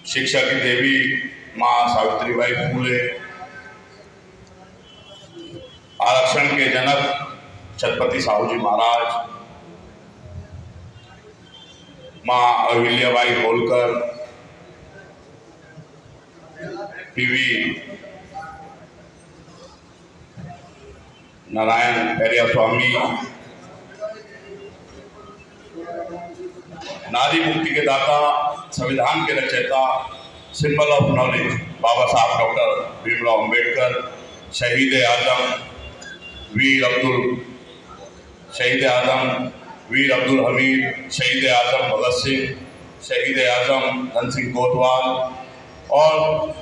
शिक्षा की देवी माँ सावित्रीबाई फूले, आरक्षण के जनक छत्रपति साहू जी महाराज, माँ अहिल्याबाई होलकर, पीवी नारायण पेरिया स्वामी, नारी मुक्ति के दाता, संविधान के रचयिता, सिंबल ऑफ नॉलेज बाबा साहब डॉक्टर भीमराव अंबेडकर, शहीद आजम वीर अब्दुल हमीद, शहीद आजम भगत सिंह, शहीद आजम धन सिंह कोतवाल और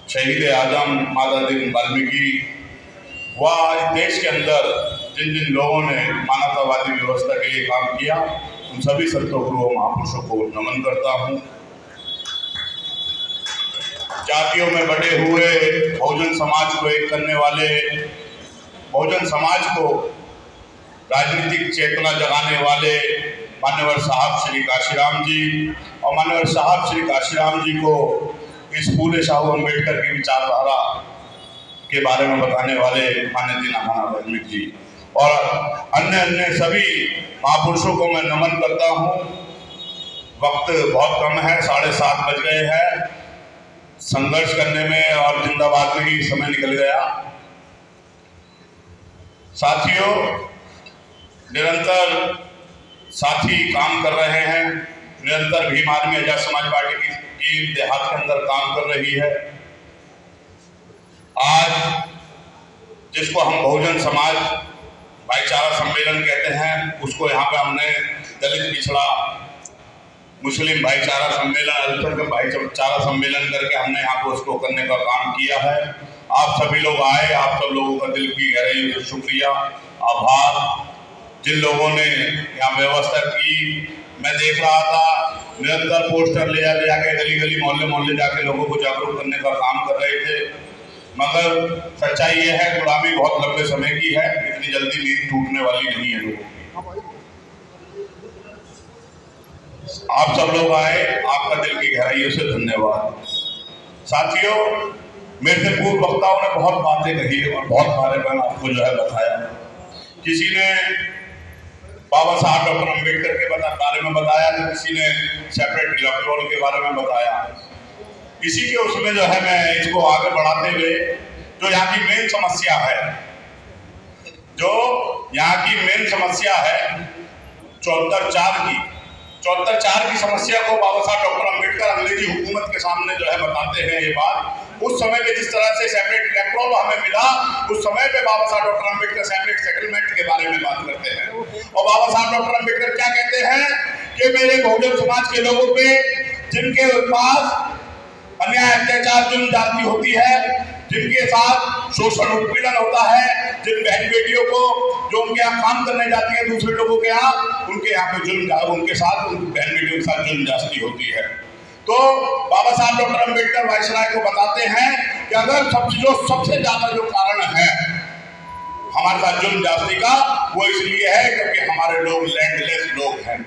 शहीद आजम माता दीन वाल्मीकि व देश के अंदर जिन जिन लोगों ने मानवतावादी व्यवस्था के लिए काम किया, उन सभी संतों गुरुओं महापुरुषों को नमन करता हूँ। जातियों में बटे हुए बहुजन समाज को एक करने वाले, बहुजन समाज को राजनीतिक चेतना जगाने वाले मान्यवर साहब श्री काशीराम जी और मान्यवर साहब श्री काशीराम जी को इस फूले साहू अम्बेडकर की विचारधारा के बारे में बताने वाले मान्य दीनानाथ वाल्मीकि जी और अन्य सभी महापुरुषों को मैं नमन करता हूँ। वक्त बहुत कम है, 7:30 बज गए हैं। संघर्ष करने में और जिंदाबाद में ही समय निकल गया। साथियों, निरंतर साथी काम कर रहे हैं, निरंतर भीम आर्मी आजाद समाज पार्टी की टीम देहात के अंदर काम कर रही है। आज जिसको हम बहुजन समाज भाईचारा सम्मेलन कहते हैं, उसको यहाँ पे हमने दलित पिछड़ा मुस्लिम भाईचारा सम्मेलन, अल्पसंख्यक भाईचारा सम्मेलन करके हमने यहाँ पे उसको करने का काम किया है। आप सभी लोग आए, आप सब लोगों का दिल की गहराई से शुक्रिया, आभार। जिन लोगों ने यहाँ व्यवस्था की, मैं देख रहा था निरंतर पोस्टर ले जाके गली गली मोहल्ले मोहल्ले जाके लोगों को जागरूक करने का काम कर रहे थे, मगर सच्चाई ये है गुलामी बहुत लंबे समय की है, इतनी जल्दी नींद टूटने वाली नहीं है लोगों की। आप सब लोग आए, आपका दिल की गहराइयों से धन्यवाद। साथियों, मेरे से पूर्व वक्ताओं ने बहुत बातें कही और बहुत बारे में आपको जो है बताया। किसी ने बाबा साहब डॉक्टर अम्बेडकर के बारे में बताया, तो किसी ने सेपरेट इलेक्टोरल के बारे में बताया। इसी के उसमें जो है मैं इसको आगे बढ़ाते हुए जो यहाँ की मेन समस्या है, जो यहाँ की मेन समस्या है 74-4 की समस्या को बाबा साहब डॉक्टर अम्बेडकर अंग्रेजी हुकूमत के सामने जो है बताते हैं। ये बात उस समय पे जिस तरह से सेपरेट इलेक्टोरल हमें मिला, उस समय पे बाबा साहब डॉक्टर अम्बेडकर सेपरेट सेटलमेंट के बारे में बात करते हैं। और बाबा साहब डॉक्टर अम्बेडकर क्या कहते हैं कि मेरे बहुजन समाज के लोगों पे जिनके पास अन्याय अत्याचार जुल्म जाति होती है, जिनके साथ शोषण उत्पीड़न होता है, जिन बहन बेटियों को जो उनके यहाँ काम करने जाती है दूसरे लोगों के यहाँ, उनके यहाँ पे जुल्म, उनके साथ उनकी बहन बेटियों के साथ जुल्म जास्ती होती है। तो बाबा साहब डॉक्टर अम्बेडकर वायसराय को बताते हैं कि अगर सबसे ज्यादा जो कारण है हमारे साथ जुल्म जास्ती का, वो इसलिए है क्योंकि हमारे लोग लैंडलेस लोग हैं,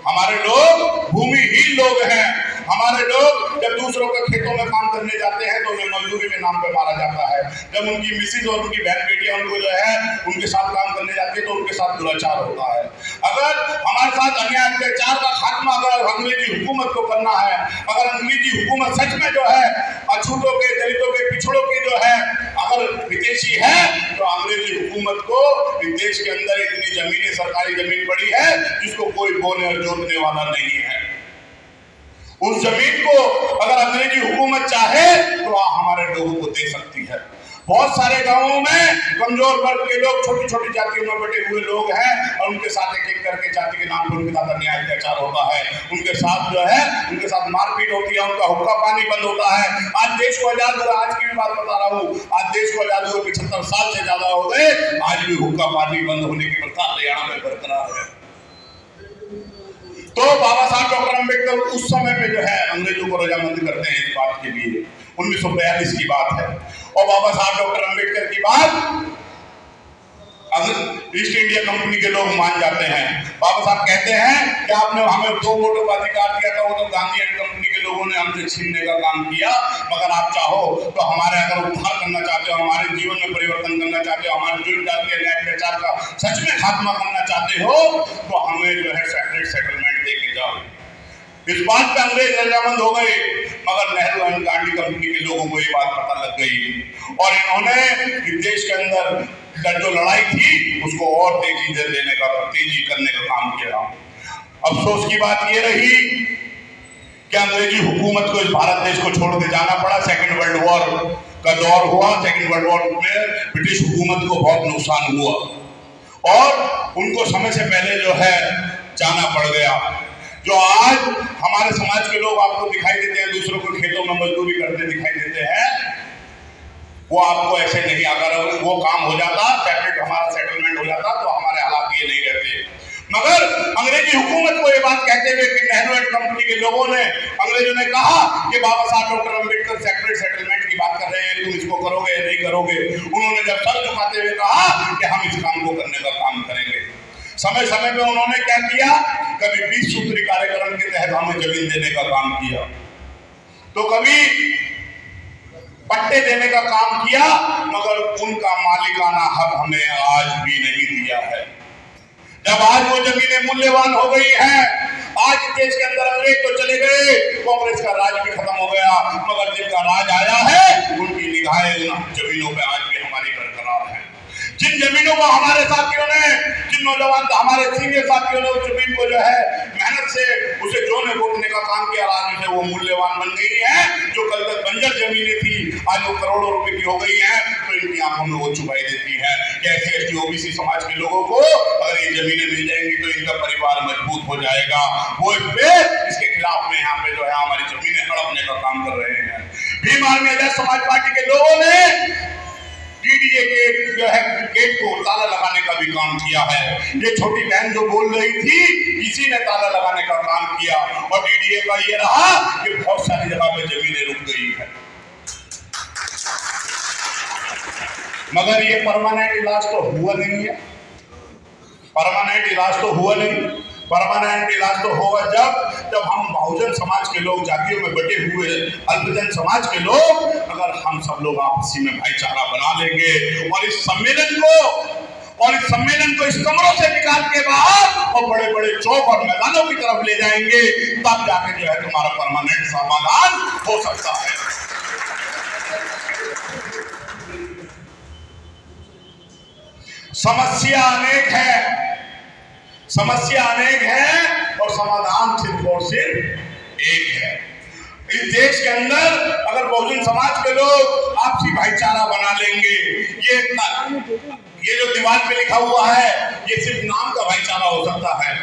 हमारे लोग भूमिहीन लोग हैं। हमारे लोग जब दूसरों के खेतों में काम करने जाते हैं तो उन्हें मजदूरी के नाम पे मारा जाता है। जब उनकी मिसेज और उनकी बहन बेटियां उनको जो है उनके साथ काम करने जाती है तो उनके साथ दुराचार होता है। अगर हमारे साथ अन्याय अत्याचार का खात्मा अगर अंग्रेजी हुकूमत को करना है, अगर अंग्रेजी हुकूमत सच में जो है अछूतों के, दलितों के, पिछड़ों के जो है अगर हितैषी है, तो अंग्रेजी हुकूमत को इस देश के अंदर इतनी जमीनें, सरकारी जमीन पड़ी है जिसको कोई बोने और जोतने वाला नहीं है। उस जमीन को अगर अंग्रेजी हुकूमत चाहे तो हमारे लोगों को दे सकती है। बहुत सारे गांवों में कमजोर वर्ग के लोग, छोटी छोटी जातियों में बटे हुए लोग हैं और उनके साथ एक एक करके जाति के नाम पर उनके साथ अन्याय अत्याचार होता है, उनके साथ जो है उनके साथ मारपीट होती है, उनका हुक्का पानी बंद होता है। आज देश को आजाद हुआ, आज की भी बात बता रहा हूँ, आज देश को आजाद हुए 75 साल से ज्यादा हो गए, आज भी हुक्का पानी बंद होने की प्रथा हरियाणा में बरकरार है। तो बाबा साहब डॉक्टर अम्बेडकर उस समय पे जो है अंग्रेजों को रजामंद करते हैं इस बात के लिए, 1942 की बात है। और बाबा साहब डॉक्टर अम्बेडकर की बात अगर ईस्ट इंडिया कंपनी के लोग मान जाते हैं। बाबा साहब कहते हैं कि आपने हमें 2 वोटों का अधिकार दिया था, वो तो गांधी एंड कंपनी के लोगों ने हमसे छीनने का काम किया, मगर आप चाहो तो हमारे अगर उद्धार करना चाहते हो, हमारे जीवन में परिवर्तन करना चाहते हो, हमारे जुल्म जाति अन्याय अत्याचार का सच में खात्मा करना चाहते हो, तो हमें जो है सेपरेट सेटलमेंट दे के जाओ। इस बात पे अंग्रेज रजामंद हो गए, मगर नेहरू एंड गांधी कंपनी के लोगों को ये बात पता लग गई और इन्होंने देश के अंदर जो लड़ाई थी उसको और तेजी देने का, तेजी करने का काम किया। अफसोस की बात ये रही कि अंग्रेजी हुकूमत को इस भारत देश को छोड़ के जाना पड़ा। सेकेंड वर्ल्ड वॉर का दौर हुआ। सेकेंड वर्ल्ड वॉर में ब्रिटिश हुकूमत को बहुत नुकसान हुआ और उनको समय से पहले जो है जाना पड़ गया। जो आज हमारे समाज के लोग आपको दिखाई देते हैं, दूसरों को खेतों में मजदूरी करते दिखाई देते हैं, वो आपको ऐसे नहीं, अगर वो काम हो जाता, सेपरेट हमारा सेटलमेंट हो जाता, तो हमारे हालात ये नहीं रहते। मगर अंग्रेजी हुकूमत को ये बात कहते हुए कि नेहरू एंड कंपनी के लोगों ने, अंग्रेजों ने कहा कि बाबा साहब डॉक्टर अम्बेडकर सेपरेट सेटलमेंट की बात कर रहे हैं, तुम इसको करोगे या नहीं करोगे। उन्होंने जब सर झुकाते हुए कहा कि हम इस काम को करने का काम करेंगे। समय समय में उन्होंने क्या किया, कभी 20 सूत्री कार्यक्रम के तहत हमें जमीन देने का काम किया, तो कभी पट्टे देने का काम किया, मगर उनका मालिकाना हक हमें आज भी नहीं दिया है। जब आज वो जमीनें मूल्यवान हो गई हैं, आज देश के अंदर अंग्रेज तो चले गए, कांग्रेस का राज भी खत्म हो गया, मगर जिनका राज आया है उनकी निगाहें उन जमीनों पे आज भी हमारी बरकरार है। जिन जमीनों को हमारे साथियों ने, जिन नौजवान हमारे सीनियर साथियों ने उस जमीन को जो है मेहनत से उसे जोड़ने बोतने का काम किया, आज से वो मूल्यवान बन गई है। जो कल तक बंजर जमीनें थी आज वो करोड़ों रुपए की हो गई हैं, तो इनकी आंखों में वो छुपाई देती है कि SC ST OBC समाज के लोगों को अगर ये जमीनें मिल जाएंगी तो इनका परिवार मजबूत हो जाएगा। वो इसके खिलाफ में यहाँ पे जो है हमारी जमीनें हड़पने का काम कर रहे हैं। भीम आर्मी आजाद समाज पार्टी के लोगों ने DDA के जो है गेट को ताला लगाने का भी काम किया है। ये छोटी बहन जो बोल रही थी, इसी ने ताला लगाने का काम किया और DDA का ये रहा कि बहुत सारी जगह पे जमीनें रुक गई है। मगर ये परमानेंट इलाज तो हुआ नहीं है, परमानेंट इलाज तो हुआ नहीं। परमानेंट इलाज तो होगा जब हम बहुजन समाज के लोग, जातियों में बटे हुए अल्पजन समाज के लोग, अगर हम सब लोग आपसी में भाईचारा बना लेंगे और इस सम्मेलन को इस कमरों से निकाल के बाहर और बड़े बड़े चौक और मैदानों की तरफ ले जाएंगे, तब जाके जो है तुम्हारा परमानेंट समाधान हो सकता है। समस्या अनेक है और समाधान सिर्फ और सिर्फ एक है। इस देश के अंदर अगर बहुजन समाज के लोग आपसी भाईचारा बना लेंगे, ये जो दीवार पे लिखा हुआ है ये सिर्फ नाम का भाईचारा हो सकता है,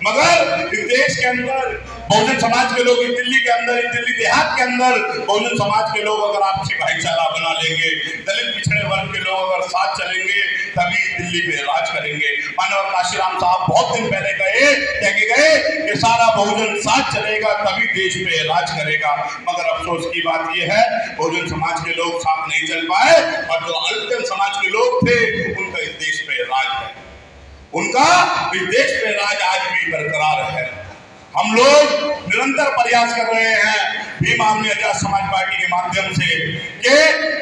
मगर इस देश के अंदर बहुजन समाज के लोग, दिल्ली के अंदर, दिल्ली देहात के अंदर बहुजन समाज के लोग अगर आपसी भाईचारा बना लेंगे, दलित पिछड़े वर्ग के लोग अगर साथ चलेंगे, तभी दिल्ली पे राज करेंगे। मानव काशीराम साहब बहुत दिन पहले कह गए कि सारा बहुजन साथ चलेगा तभी देश पे राज करेगा। मगर अफसोस की बात यह है बहुजन समाज के लोग साथ नहीं चल पाए और जो अल्पजन समाज के लोग थे उनका इस देश पे राज है, उनका इस देश पे राज आज भी बरकरार है। हम लोग निरंतर प्रयास कर रहे हैं भीम आर्मी आजाद समाज पार्टी के माध्यम से कि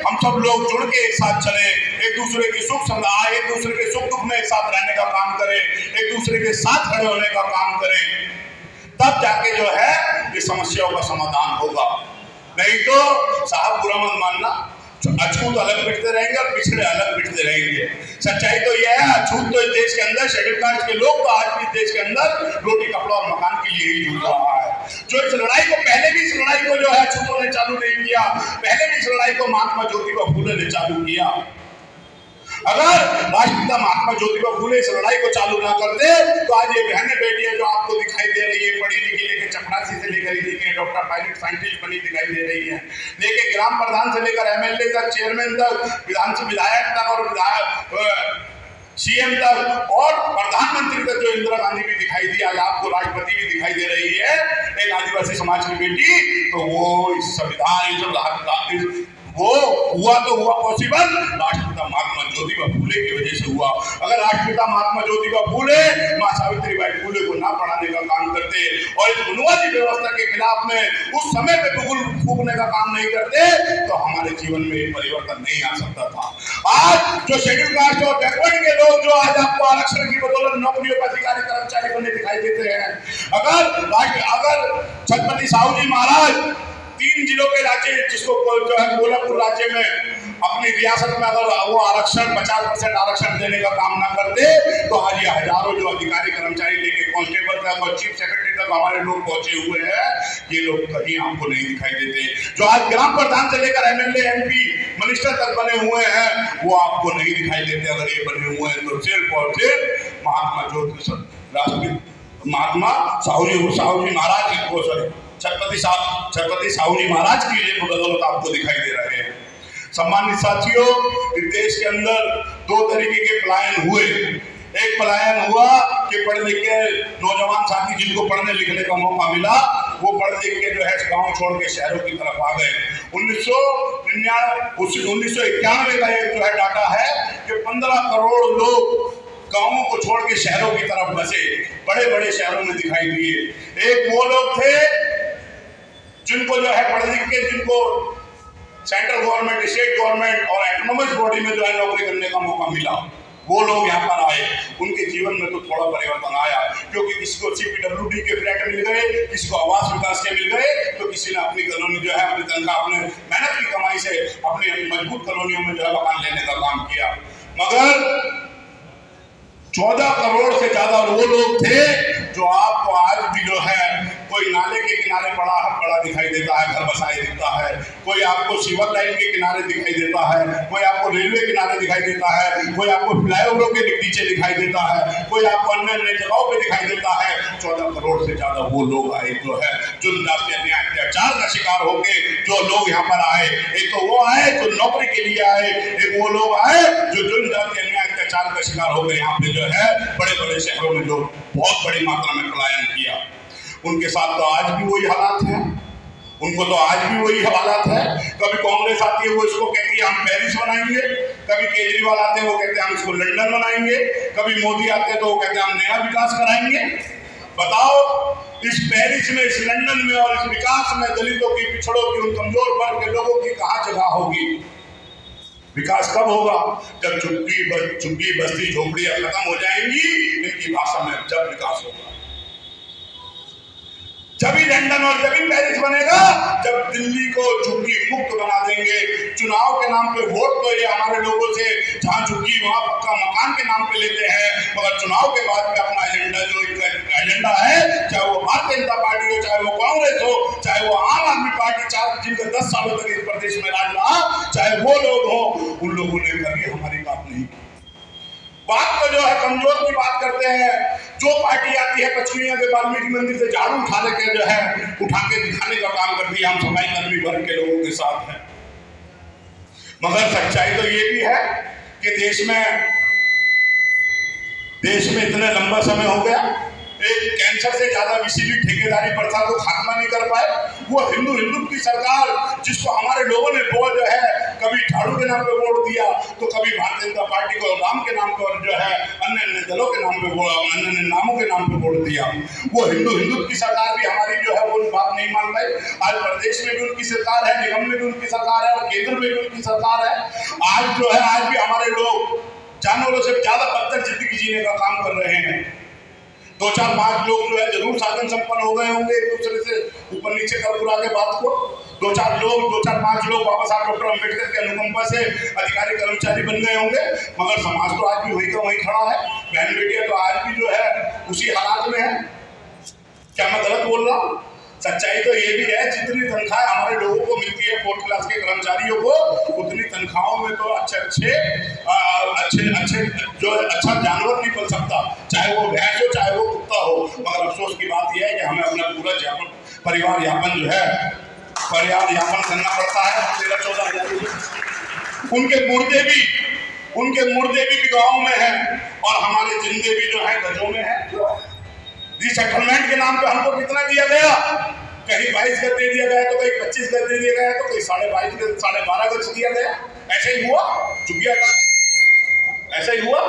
हम सब लोग जुड़ के एक साथ चले, एक दूसरे की सुख सुविधा, एक दूसरे के सुख दुख में एक साथ रहने का काम करें, एक दूसरे के साथ खड़े होने का काम करें, तब जाके जो है ये समस्याओं का समाधान होगा। नहीं तो साहब बुरा मत मानना, अछूत अलग पिटते रहेंगे और पिछड़े अलग पिटते रहेंगे। सच्चाई तो यह है, अछूत तो इस देश के अंदर शेड्यूल कास्ट के लोग तो आज भी देश के अंदर रोटी कपड़ा और मकान के लिए ही जूझ रहा है। जो इस लड़ाई को पहले भी इस लड़ाई को जो है अछूतों ने चालू नहीं किया, पहले भी इस लड़ाई को महात्मा ज्योतिबा फूले ने चालू किया। अगर राष्ट्रपिता महात्मा ज्योतिबा फूले इस लड़ाई को चालू ना करते तो आज ये बहनें बेटियां जो आपको दिखाई दे रही है, पढ़ी लिखी लेके चपरासी से लेकर इंजीनियर, डॉक्टर, पायलट, साइंटिस्ट बनी दिखाई दे रही है, लेके ग्राम प्रधान से लेकर MLA तक, चेयरमैन तक, विधायक तक और CM तक और प्रधानमंत्री तक, जो इंदिरा गांधी भी दिखाई दी, आज आपको राष्ट्रपति भी दिखाई दे रही है, एक आदिवासी समाज की बेटी, तो वो इस संविधान वो हुआ तो हुआ पॉसिबल राष्ट्रपिता महात्मा ज्योतिबा फूले की वजह से हुआ। अगर राष्ट्रपिता महात्मा ज्योतिबा फूले मां सावित्रीबाई फूले को ना पढ़ाने का काम करते और इस बुनियादी व्यवस्था के खिलाफ में उस समय पे बिगुल फूकने का काम नहीं करते तो हमारे जीवन में परिवर्तन नहीं आ सकता था। आज जो शेड्यूल कास्ट और बैकवर्ड के लोग जो आज आपको आरक्षण की बदौलत नौकरियों का अधिकारी कर्मचारी बने दिखाई देते हैं, अगर छत्रपति साहू जी महाराज 3 जिलों के राज्य जिसको जो है कोल्हापुर राज्य में अपनी रियासत में अगर वो आरक्षण 50% आरक्षण देने का काम ना करते तो आज ये हजारों जो अधिकारी कर्मचारी लेके कांस्टेबल तक और चीफ सेक्रेटरी तक हमारे लोग पहुंचे हुए हैं, ये लोग कहीं आपको नहीं दिखाई देते। जो आज ग्राम प्रधान से लेकर एमएलए एमपी मिनिस्टर तक बने हुए हैं वो आपको नहीं दिखाई देते। अगर ये बने हुए हैं तो सिर्फ और सिर्फ महात्मा साहू जी महाराज को छत्रपति साहू जी महाराज की ये बदौलत आपको दिखाई दे रहे हैं। सम्मानित साथियों, इस देश के अंदर 2 तरीके के पलायन हुए। एक पलायन हुआ कि पढ़ लिख के नौजवान साथी जिनको पढ़ने लिखने का मौका मिला वो पढ़ लिख के जो है गांव छोड़ के शहरों की तरफ आ गए। 1991 का एक जो है डाटा है कि 15 करोड़ लोग गांवों को छोड़ के शहरों की तरफ बसे, बड़े बड़े शहरों में दिखाई दिए। एक वो लोग थे जिनको जो है पढ़ लिख के जिनको सेंट्रल गवर्नमेंट, स्टेट गवर्नमेंट और ऑटोनोमस बॉडी में जो है नौकरी करने का मौका मिला, वो लोग यहाँ पर आए। उनके जीवन में तो थोड़ा परिवर्तन आया क्योंकि किसी को CPWD के फ्लैट मिल गए, किसी को आवास विकास के मिल गए, तो किसी ने अपनी कॉलोनी जो है अपनी तनख्वाह अपने मेहनत की कमाई से अपनी मजबूत कॉलोनियों में जो है मकान लेने का काम किया। मगर 14 करोड़ से ज्यादा वो लोग थे जो आपको आज भी जो है कोई नाले के किनारे पड़ा दिखाई देता है, घर बसाए दिखता है, कोई आपको सिवर लाइन के किनारे दिखाई देता है, कोई आपको रेलवे किनारे दिखाई देता है, कोई आपको फ्लाईओवरों के नीचे दिखाई देता है, कोई आपको अन्य अन्य जगहों पे दिखाई देता है। 14 करोड़ से ज्यादा वो लोग आए जो है जुल्म जाति अन्याय अत्याचार का शिकार होके जो लोग यहाँ पर आए। एक तो वो आए जो नौकरी के लिए आए, एक वो लोग आए जो जुल्म जाति अन्याय अत्याचार का शिकार हो गए यहाँ पे जो है बड़े बड़े शहरों में जो बहुत बड़ी मात्रा में पलायन किया। उनके साथ तो आज भी वही हालात हैं, उनको तो आज भी वही हालात है। कभी कांग्रेस आती है वो इसको कहती है हम पेरिस बनाएंगे, कभी केजरीवाल आते हैं वो कहते हैं हम इसको लंदन बनाएंगे, कभी मोदी आते हैं तो वो कहते हैं हम नया विकास कराएंगे। बताओ इस पेरिस में, इस लंदन में और इस विकास में दलितों की, पिछड़ों की, उन कमजोर वर्ग के लोगों की कहाँ जगह होगी? विकास कब होगा? जब झुग्गी बस्ती झोपड़ियां खत्म हो जाएंगी, इनकी भाषा में जब विकास होगा। जब ही लंदन और जब ही पेरिस बनेगा जब दिल्ली को झुग्गी मुक्त बना देंगे। चुनाव के नाम पे वोट तो ये हमारे लोगों से जहाँ झुग्गी वहाँ पक्का मकान के नाम पे लेते हैं, मगर चुनाव के बाद में अपना एजेंडा जो एजेंडा है, चाहे वो भारतीय जनता पार्टी हो, चाहे वो कांग्रेस हो, चाहे वो आम आदमी पार्टी, चाहे जिनका 10 सालों तक इस प्रदेश में राज रहा, चाहे वो लोग हो, उन लोगों ने कभी हमारी बात नहीं की। बात तो जो है कमजोर की बात करते हैं। जो पार्टी आती है पचमिया के वाल्मीकि मंदिर से झाड़ू उठा के जो है उठा के दिखाने का काम करती है, हम सफाई कर्मी वर्ग के लोगों के साथ है। मगर सच्चाई तो ये भी है कि देश में इतने लंबा समय हो गया, एक कैंसर से ज्यादा इसीलिए ठेकेदारी प्रथा को खात्मा नहीं कर पाए। वो हिंदू की सरकार जिसको हमारे लोगों ने वोट जो है कभी झाड़ू के नाम पे वोट दिया तो कभी भारतीय जनता पार्टी को राम के नाम पर जो है अन्य दलों के नाम पे अन्य नामों के नाम पे वोट दिया। वो हिंदू की सरकार भी हमारी जो है वो बात नहीं मान पाई। आज प्रदेश में भी उनकी सरकार है, निगम में भी उनकी सरकार है और केंद्र में भी उनकी सरकार है। आज जो है आज भी हमारे लोग जानवरों से ज्यादा बदतर जिंदगी जीने का काम कर रहे हैं। 2-4-5 लोग जो है जरूर साधन संपन्न हो गए होंगे, एक दूसरे से ऊपर नीचे कर बुरा के बात को 2-4-5 लोग बाबा साहब डॉक्टर अम्बेडकर के अनुकंपा से अधिकारी कर्मचारी बन गए होंगे, मगर समाज तो आज भी वही का वही खड़ा है। बहन बेटियां तो आज भी जो है उसी हालात में है। क्या मैं गलत बोल रहा हूँ? सच्चाई तो ये भी है जितनी तनख्वाह हमारे लोगों को मिलती है 4th क्लास के कर्मचारियों को, उतनी तनख्वाहों में तो अच्छे जो अच्छा जानवर नहीं पल सकता, चाहे वो भैंस हो चाहे वो कुत्ता हो। मगर अफसोस की बात यह है कि हमें अपना पूरा परिवार यापन जो है करना पड़ता है। 13-14 हजार उनके मुर्दे भी गाँव में हैं और हमारे जिंदे भी जो है गजों में है। रिसेटलमेंट के नाम पे हमको कितना दिया गया? कहीं 22 गज दे दिया गया तो कहीं 25 गज दे दिया गया तो कहीं 22.5 गज 12.5 गज दिया गया। ऐसे ही हुआ चुगिया का, ऐसा ही हुआ।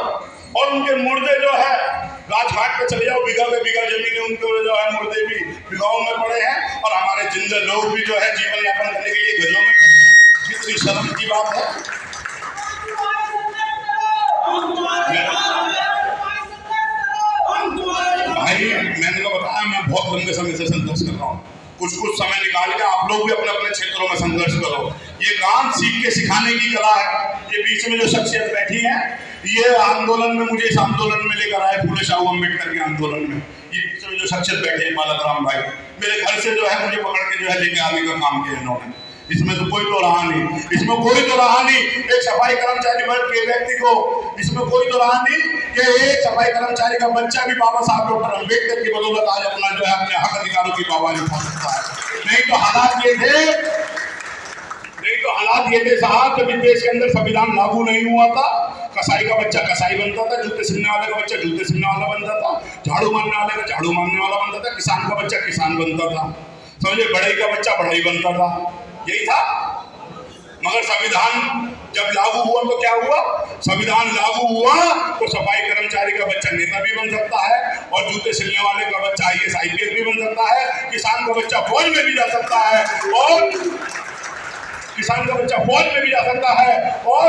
और उनके मुर्दे जो है राजघाट पे चले जाओ, बीघा पे बीघा जमीन उनको जो है मुर्दे भी बीघाओं में पड़े हैं, और हमारे जिंदा लोग भी जो है जीवन यापन करने के लिए गजों में। कितनी शर्म की बात है। भाई मैंने तो बताया, मैं बहुत लंबे समय से संघर्ष कर रहा हूँ। कुछ समय निकाल के आप लोग भी अपने अपने क्षेत्रों में संघर्ष करो। ये काम सीख के सिखाने की कला है। ये बीच में जो शख्सियत बैठी है, ये आंदोलन में मुझे इस आंदोलन में लेकर आए, फूले शाहू अम्बेडकर के आंदोलन में। ये बीच में जो शख्सियत बैठे हैं बालक राम भाई, मेरे घर से जो है मुझे पकड़ के जो है लेके आने का काम किया इन्होंने। इसमें तो कोई तो रहा नहीं, इसमें कोई तो रहा नहीं एक सफाई कर्मचारी वर्ग के व्यक्ति को, इसमें कोई तो रहा नहीं कि एक सफाई कर्मचारी का बच्चा भी बाबा साहब डॉक्टर अम्बेडकर की बदौलत आज अपना जो है अपने हक अधिकारों की आवाज उठा सकता है। नहीं तो हालात ये थे साहब, जब इस देश के अंदर संविधान लागू नहीं हुआ था, कसाई का बच्चा कसाई बनता था, जूते सिलने वाले का बच्चा जूते सिलने वाला बनता था, झाड़ू मारने वाले का झाड़ू मारने वाला बनता था, किसान का बच्चा किसान बनता था, समझे, बढ़ई का बच्चा बढ़ई बनता था, यही था। मगर संविधान जब लागू हुआ तो क्या हुआ? संविधान लागू हुआ तो सफाई कर्मचारी का बच्चा नेता भी बन सकता है, और जूते सिलने वाले का बच्चा IAS IPS भी बन सकता है, किसान का बच्चा फौज में भी जा सकता है, और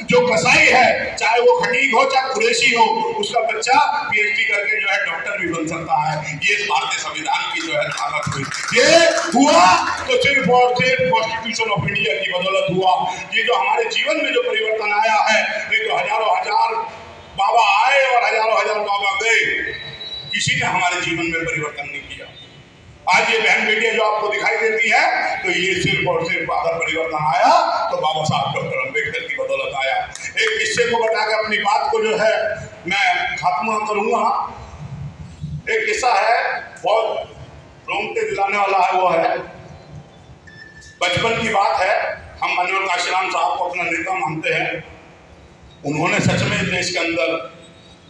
जो कसाई है, चाहे वो खटीक हो चाहे कुरैशी हो, उसका बच्चा PhD करके जो है डॉक्टर भी बन सकता है। ये भारतीय संविधान की जो है ताकत हुई। ये हुआ तो सिर्फ और सिर्फ कॉन्स्टिट्यूशन ऑफ इंडिया की बदौलत हुआ। ये जो हमारे जीवन में जो परिवर्तन आया है, ये जो हजारों हजार बाबा आए और हजारों हजार बाबा गए, किसी ने हमारे जीवन में परिवर्तन नहीं किया। आज ये बहन बेटियां जो आपको दिखाई देती है, तो ये सिर्फ और सिर्फ अगर परिवर्तन आया तो बाबा साहब डॉक्टर अम्बेडकर की बदौलत आया। एक किस्से को बता के अपनी बात को जो है मैं खात्मा करूंगा। एक किस्सा है, बहुत रोंगटे दिलाने वाला है। वो है बचपन की बात है। हम मनोहर काशीराम साहब को अपना नेता मानते हैं। उन्होंने सच में देश के अंदर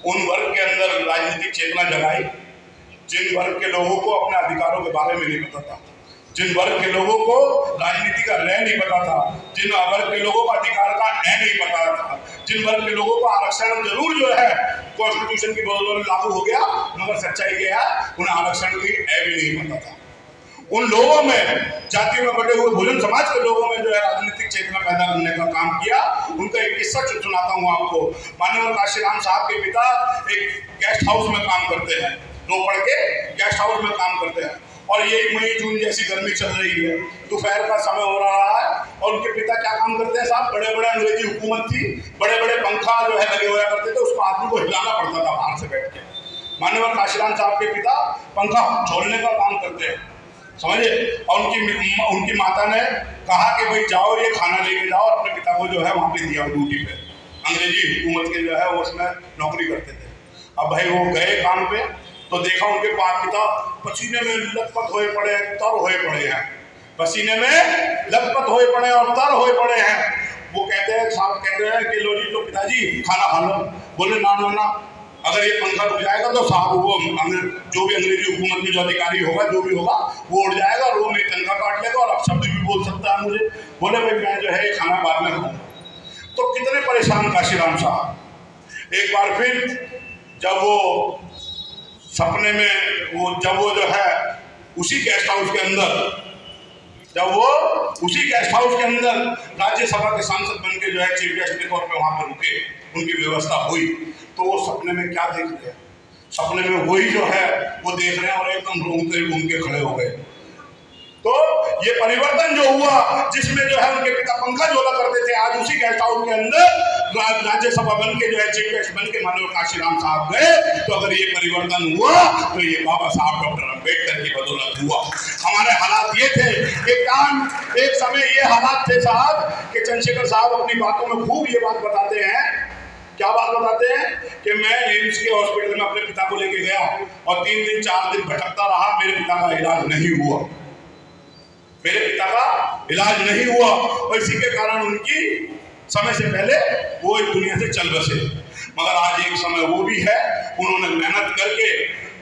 उन वर्ग के अंदर राजनीतिक चेतना जगाई जिन वर्ग के लोगों को अपने अधिकारों के बारे में नहीं पता था, जिन वर्ग के लोगों को राजनीति का लय नहीं पता था, जिन वर्ग के लोगों को अधिकार का ए नहीं पता था, जिन वर्ग के लोगों को आरक्षण जरूर जो है कॉन्स्टिट्यूशन की बदौलत लागू हो गया, मगर सच्चाई क्या है, उन्हें आरक्षण की ए भी नहीं पता था। उन लोगों में, जातियों में बटे हुए भोजन समाज के लोगों में जो है राजनीतिक चेतना पैदा करने का काम किया। उनका एक किस्सा सुनाता हूँ आपको। माननीय काशीराम साहब के पिता एक गेस्ट हाउस में काम करते हैं, रोपड़ के गेस्ट हाउस में काम करते हैं, और ये मई जून जैसी गर्मी चल रही है, दोपहर का समय हो रहा है, और उनके पिता क्या काम करते हैं साहब, बड़े बड़े अंग्रेजी हुकूमत थी, बड़े बड़े पंखा जो है लगे हुआ करते थे, उसको आदमी को हिलाना पड़ता था बाहर से बैठ के। माननीय काशीराम साहब के पिता पंखा झोलने का काम करते हैं, समझे, और उनकी माता ने कहा कि भाई जाओ ये खाना लेके जाओ, अपने पिता को जो है वहाँ पे दिया ड्यूटी पे। अंग्रेजी हुकूमत के जो है वो उसमें नौकरी करते थे। अब भाई वो गए काम पे, तो देखा उनके पिता पसीने में लथपथ होए पड़े, तर होए पड़े हैं, पसीने में लथपथ होए पड़े और तर होए पड़े हैं। वो कहते हैं, साहब कहते हैं कि लो जी, लो पिताजी खाना खा लो। बोले ना ना ना, अगर ये पंखा रुक जाएगा तो साहब वो जो भी अंग्रेजी हुकूमत में जो अधिकारी होगा, जो भी होगा, वो उड़ जाएगा और वो मेरी तनख्वाह काट लेगा और अब शब्द भी बोल सकता है मुझे। बोले भाई मैं जो है खाना बाद में खाऊंगा। तो कितने परेशान काशीराम साहब। एक बार फिर जब वो सपने में जब वो जो है उसी गेस्ट हाउस के अंदर राज्यसभा के सांसद बन के जो है चीफ गेस्ट के तौर पे वहां पर रुके, उनकी व्यवस्था हुई, तो वो सपने में क्या देख रहे हैं? सपने में वही जो है वो देख रहे हैं और एकदम घूम के खड़े हो गए। तो ये परिवर्तन जो हुआ, जिसमें जो है उनके पिता पंखा झोला करते थे, आज उसी गेस्ट हाउस के अंदर राज्यसभा बन के जो है चीफ गेस्ट बन के माननीय काशीराम साहब गए। तो अगर ये परिवर्तन हुआ तो ये बाबा साहब डॉक्टर अम्बेडकर की बदौलत हुआ। हमारे हालात ये थे, एक समय ये हालात थे साहब कि चंद्रशेखर साहब अपनी बातों में खूब ये बात बताते हैं। क्या बात बताते हैं कि मैं एम्स के हॉस्पिटल में अपने पिता को लेके गया और 3 दिन 4 दिन भटकता रहा, मेरे पिता का इलाज नहीं हुआ, मेरे पिता का इलाज नहीं हुआ, और इसी के कारण उनकी समय से पहले वो इस दुनिया से चल बसे। मगर आज एक समय वो भी है, उन्होंने मेहनत करके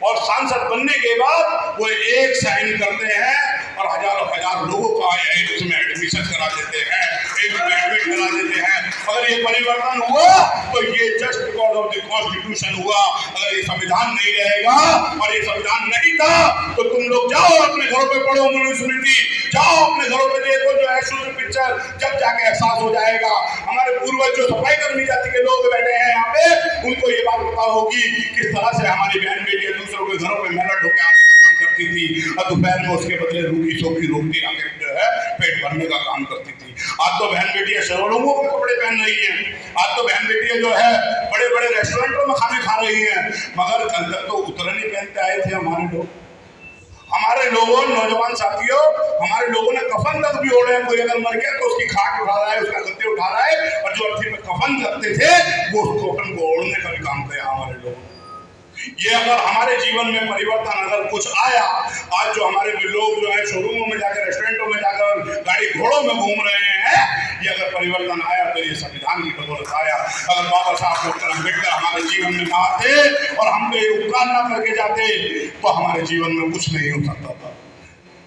और सांसद बनने के बाद वो एक साइन करते हैं और हजारों हजार लोगों का इसमें एडमिशन करा देते हैं। में भी एडमिट करा देते हैं। अगर ये परिवर्तन हुआ तो ये just because of the constitution हुआ। अगर ये संविधान नहीं रहेगा और ये संविधान नहीं था तो तुम लोग जाओ अपने घरों पे पढ़ो मनुस्मृति, जाओ अपने घरों पे देखो जो है शूद्र पिक्चर, जब जाके एहसास हो जाएगा। हमारे पूर्वज जो सफाई कर्मी जाति के लोग बैठे हैं यहाँ पे, उनको ये बात पता होगी किस तरह से हमारी बहन बेटियां दूसरों के घरों पे मेहनत ढोके आने का काम करती थी और दोपहर में उसके बदले रूखी सूखी रोटी आके जो है पेट भरने का काम करती थी। आज तो बहन बेटियां शोरूमों के कपड़े पहन रही हैं, आज तो बहन बेटियां जो है बड़े बड़े रेस्टोरेंटों में खाने खा रही हैं। मगर कल तक तो उतरन ही पहनते आए थे हमारे लोग। हमारे लोगों, नौजवान साथियों, हमारे लोगों ने कफन तक भी ओढ़े। कोई अगर मर गया तो उसकी खाट उठा रहा है, उसका गद्दे उठा रहा है, और जो अर्थी में कफन रखते थे वो उस कफन को ओढ़ने का भी काम किया हमारे लोगों। ये अगर हमारे जीवन में परिवर्तन अगर कुछ आया, आज जो हमारे लोग जो है शोरूमों में जाकर, रेस्टोरेंटों में जाकर, गाड़ी घोड़ों में घूम रहे हैं, ये अगर परिवर्तन आया तो ये संविधान की बदौलत आया। अगर बाबा साहब डॉक्टर अम्बेडकर हमारे जीवन में ना आते और हम पे उपकार ना करके जाते तो हमारे जीवन में कुछ नहीं हो सकता था।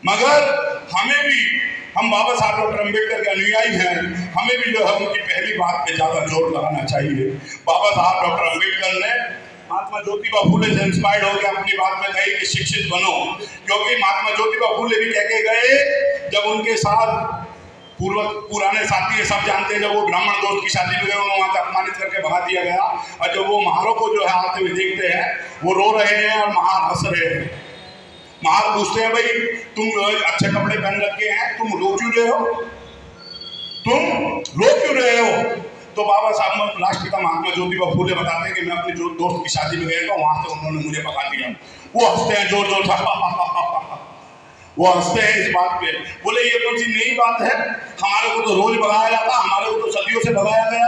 मगर हमें भी, हम बाबा साहब डॉक्टर अम्बेडकर के अनुयायी हैं, हमें भी जो है उनकी पहली बात पे ज्यादा जोर लगाना चाहिए। बाबा साहब डॉक्टर अम्बेडकर ने महात्मा ज्योतिबा फूले से इंस्पायर्ड होकर अपनी बात में कही कि शिक्षित बनो, क्योंकि महात्मा ज्योतिबा फूले भी कह के गए, जब उनके साथ पुराने साथी सब जानते हैं, जब वो ब्राह्मण दोस्त की शादी में गए, उन्हें वहां से अपमानित करके भगा दिया गया, और जब वो महारों को जो है आते हुए देखते हैं, वो रो रहे हैं और महार हंस रहे हैं। महार पूछते हैं, भाई तुम अच्छे कपड़े पहन रखे हैं, तुम रो क्यों रहे हो, तुम रो क्यों रहे हो? तो बाबा साहब राष्ट्रपिता महात्मा ज्योतिबा फूले बताते हैं कि मैं अपने दोस्त की शादी में गया था, वहां से उन्होंने मुझे भगा दिया। वो हंसते हैं जोर जोर से, वो हंसते हैं इस बात पे, बोले ये कौन सी नई बात है, हमारे को तो रोज भगाया जाता, हमारे को तो सदियों से भगाया गया।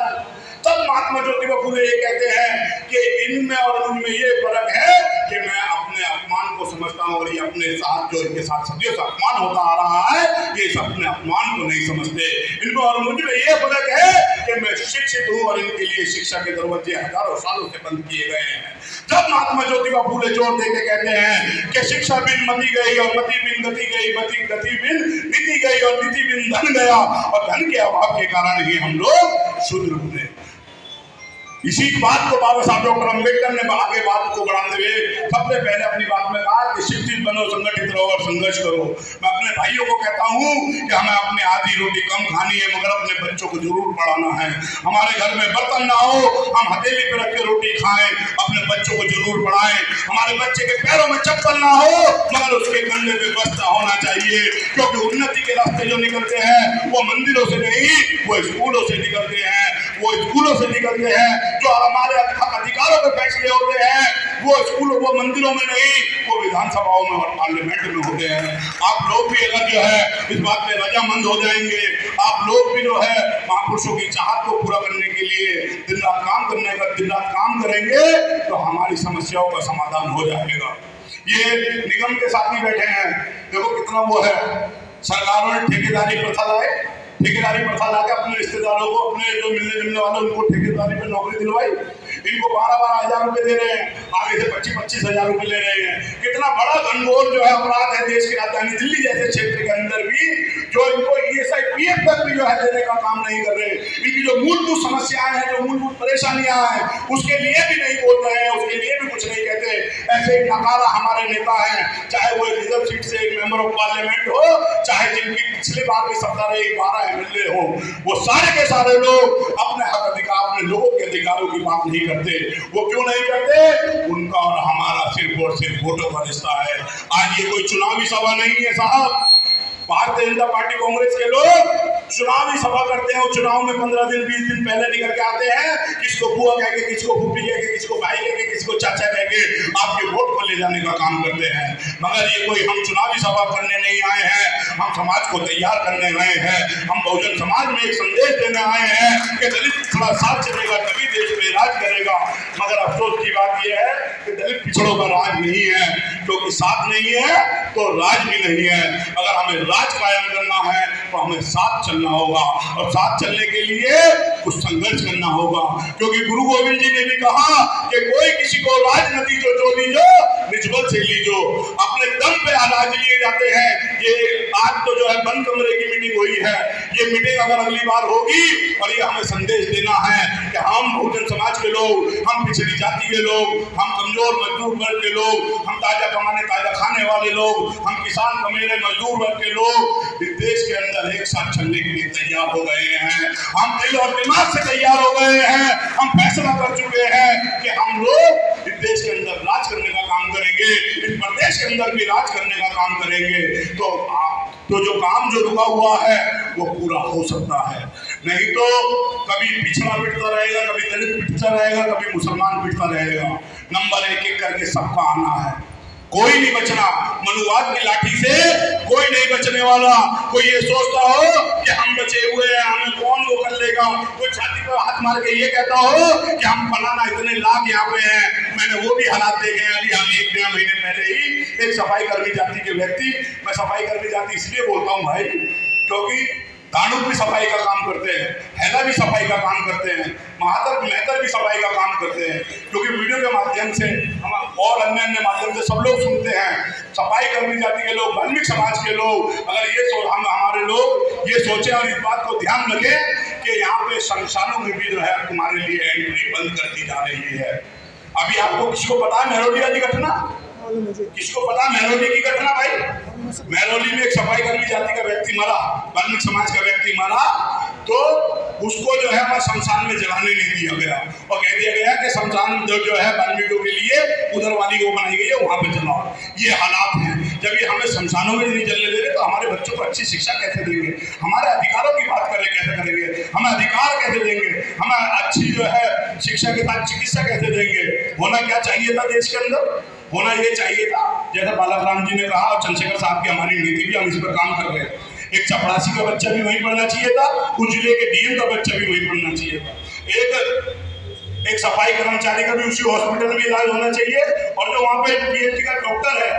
तब महात्मा ज्योतिबा फूले ये कहते हैं कि इनमें और उनमें ये फर्क है कि मैं अपने अपमान को समझता हूँ, और ये अपने साथ जो इनके साथ सदियों से अपमान होता आ रहा है, ये इस अपने अपमान को नहीं समझते। इनमें और मुझमें ये फर्क है कि मैं शिक्षित हूँ और इनके लिए शिक्षा के दरवाजे हजारों सालों से बंद किए गए हैं। जब महात्मा ज्योतिबा फूले जोर देके कहते हैं कि शिक्षा बिन मति गई और मति बिन गति गई, गति बिन नीति गई और नीति बिन धन गया, और धन के अभाव के कारण ही हम लोग शूद्र हुए। इसी बात को बाबा साहब डॉक्टर अम्बेडकर ने आगे बात को बढ़ाते हुए सबसे पहले अपनी बात में कहा कि शिक्षित बनो, संगठित रहो और संघर्ष करो। मैं अपने भाइयों को कहता हूँ कि हमें अपनी आधी रोटी कम खानी है, मगर अपने बच्चों को जरूर पढ़ाना है। हमारे घर में बर्तन ना हो, हम हथेली पे रख के रोटी खाएं, अपने बच्चों को जरूर पढ़ाएं। हमारे बच्चे के पैरों में चप्पल ना हो, मगर उसके कंधे पे बस्ता होना चाहिए, क्योंकि उन्नति के रास्ते जो निकलते हैं वो मंदिरों से नहीं, वो स्कूलों से निकलते हैं, वो स्कूलों से निकलते हैं। जो हमारे अधिकारों पे फैसले होते हैं वो स्कूलों, वो मंदिरों में नहीं, वो विधानसभाओं में और पार्लियामेंट में होते हैं। आप लोग भी अगर जो है इस बात में रजामंद हो जाएंगे, आप लोग भी जो है महापुरुषों की चाहत को पूरा करने के लिए दिन रात काम करेंगे, तो हमारी समस्याओं का समाधान हो जाएगा। ये निगम के साथी बैठे हैं, देखो कितना वो है, सरकारों ने ठेकेदारी प्रथा लाए, ठेकेदारी प्रथा लाकर अपने रिश्तेदारों को, अपने जो मिलने वाले उनको ठेकेदारी पे नौकरी दिलवाई। इनको 12-12 हजार रुपए दे रहे हैं, आगे से 25-25 हजार रुपए ले रहे हैं। कितना बड़ा घनघोर जो है अपराध है देश की राजधानी दिल्ली जैसे क्षेत्र के अंदर भी, जो इनको ESI-PF तक भी जो है देने का काम नहीं कर रहे। इनकी जो मूलभूत समस्याएं हैं, जो मूलभूत परेशानियां हैं, उसके लिए भी नहीं बोल रहे हैं, उसके लिए भी कुछ नहीं कहते। ऐसे ही नकारा हमारे नेता हैं, चाहे वो रिजर्व सीट से एक मेंबर ऑफ पार्लियामेंट हो, चाहे जिनकी पिछली बार की सत्ता रही 12 MLA हो, वो सारे के सारे लोग अपने हक अधिकार, अपने लोगों के अधिकारों की बात नहीं करते। वो क्यों नहीं करते? उनका और हमारा सिर्फ और सिर्फ वोटों का रिश्ता है। आज ये कोई चुनावी सभा नहीं है साहब। भारतीय जनता पार्टी कांग्रेस के लोग चुनावी सभा करते हैं, चुनाव में 15 दिन 20 दिन पहले निकल के आते हैं, किसको बुआ कह के, किसको फूफी कह के, किसको भाई कह के, किसको चाचा कह के आपके वोट को ले जाने का काम करते हैं। मगर ये कोई हम चुनावी सभा करने नहीं आए हैं, हम समाज को तैयार करने आए हैं। हम बहुजन समाज में एक संदेश देने आए हैं कि दलित थोड़ा साथ चलेगा तभी देश में राज करेगा। मगर अफसोस की बात यह है कि दलित पिछड़ों का राज नहीं है, क्योंकि साथ नहीं है तो राज भी नहीं है। अगर हमें राज कायम करना है तो हमें साथ चलना होगा, और साथ चलने के लिए कुछ संघर्ष करना होगा। क्योंकि गुरु गोविंद जी ने भी कहा कि कोई किसी को राज न दीजो, जो लीजो निजबल से लीजो। अपने दम पे राज लिए जाते हैं। ये आज आज तो जो है बंद कमरे की मीटिंग हुई है, ये मीटिंग अगर अगली बार होगी और ये हमें संदेश देना है कि हम बहुजन समाज के लोग, हम पिछड़ी जाति के लोग, हम कमजोर मजदूर वर्ग के लोग, हम ताजा कमाने ताजा खाने वाले लोग, हम किसान कमेरे मजदूर वर्ग के लोग इस देश के अंदर एक साथ चलने के लिए तैयार हो गए हैं। हम दिल और दिमाग से तैयार हो गए हैं। हम फैसला कर चुके हैं कि हम लोग इस देश के अंदर राज करने का काम करेंगे, इस प्रदेश के अंदर भी राज करने का काम करेंगे। तो जो काम जो रुका हुआ है वो पूरा हो सकता है, नहीं तो कभी पिछड़ा पिटता रहेगा, कभी दलित पिटता रहेगा, कभी मुसलमान पिटता रहेगा। नंबर एक करके सबका आना है, कोई नहीं बचना। मनुवाद की लाठी से कोई नहीं बचने वाला। कोई ये सोचता हो कि हम बचे हुए हैं, हमें कौन वो कर लेगा, कोई छाती पर हाथ मार के ये कहता हो कि हम फलाना इतने लाख यहाँ पे हैं। मैंने वो भी हालात देखे हैं। अभी हम 1-1.5 महीने पहले ही एक सफाई कर्मी जाति के व्यक्ति, मैं सफाई कर्मी जाति इसलिए बोलता हूँ भाई क्योंकि कानून भी सफाई का काम करते हैं, हैला भी सफाई का काम करते हैं, मेहतर भी सफाई का काम करते हैं, क्योंकि वीडियो के माध्यम से हम और अन्य माध्यम से सब लोग सुनते हैं। सफाई कर्मी जाति के लोग, वाल्मीकि समाज के लोग, अगर हमारे लोग ये सोचें और इस बात को ध्यान रखें कि यहाँ पे शमशानों में भी जो है तुम्हारे लिए एंट्री बंद कर दी जा रही है। अभी आपको किसको पता है मेहरौली वाली घटना? किसको पता मेहरौली की घटना? भाई मेहरौली में एक सफाई कर्मी जाति का व्यक्ति मरा, वाल्मीकि समाज का व्यक्ति मरा, तो उसको जो है वह शमशान में जलाने नहीं दिया गया और कह दिया गया कि शमशान जो है वाल्मीकियों के लिए उधर वाली वो बनाई गई है, वहां पे जलाओ। ये हालात हैं। जब ये हमें शमशानों में नहीं जलने दे रहे तो हमारे बच्चों को अच्छी शिक्षा कैसे देंगे? हमारे अधिकारों की बात कैसे करेंगे? हमें अधिकार कैसे देंगे? हमें अच्छी जो है शिक्षा के साथ चिकित्सा कैसे देंगे? होना क्या चाहिए था देश के अंदर? होना ये चाहिए था, जैसा बालक राम जी ने कहा और चंद्रशेखर साहब की हमारी नीति भी, हम इस पर काम कर रहे हैं। एक चपरासी का बच्चा भी वहीं पढ़ना चाहिए था, उस जिले के डीएम का बच्चा भी वहीं पढ़ना चाहिए था। एक सफाई कर्मचारी का भी उसी हॉस्पिटल में इलाज होना चाहिए, और जो वहाँ पे पीएचडी का डॉक्टर है,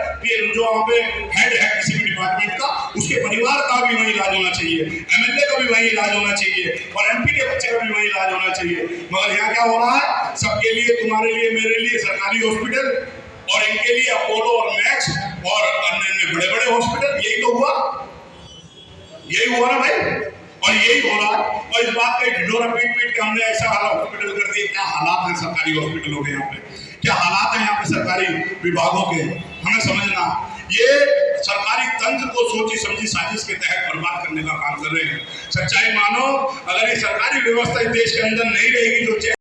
जो वहाँ पे हेड है किसी भी डिपार्टमेंट का, उसके परिवार का भी वहीं इलाज होना चाहिए, एमएलए का भी वहीं इलाज होना चाहिए, और एमपी के बच्चे का भी वहीं इलाज होना चाहिए। मगर यहाँ क्या हो रहा है? सबके लिए, तुम्हारे लिए, मेरे लिए सरकारी हॉस्पिटल, और इनके लिए अपोलो और मैक्स और अन्य बड़े बड़े हॉस्पिटल। यही तो हुआ, यही हुआ ना भाई, और यही हो रहा है। और इस बात का ढिढोरा पीट के हमने ऐसा हॉस्पिटल कर दिए। क्या हालात हैं सरकारी हॉस्पिटलों के यहाँ पे, क्या हालात हैं यहाँ पे सरकारी विभागों के, हमें समझना। ये सरकारी तंत्र को सोची समझी साजिश के तहत बर्बाद करने का काम कर रहे हैं। सच्चाई मानो, अगर ये सरकारी व्यवस्था इस देश के अंदर नहीं रहेगी, जो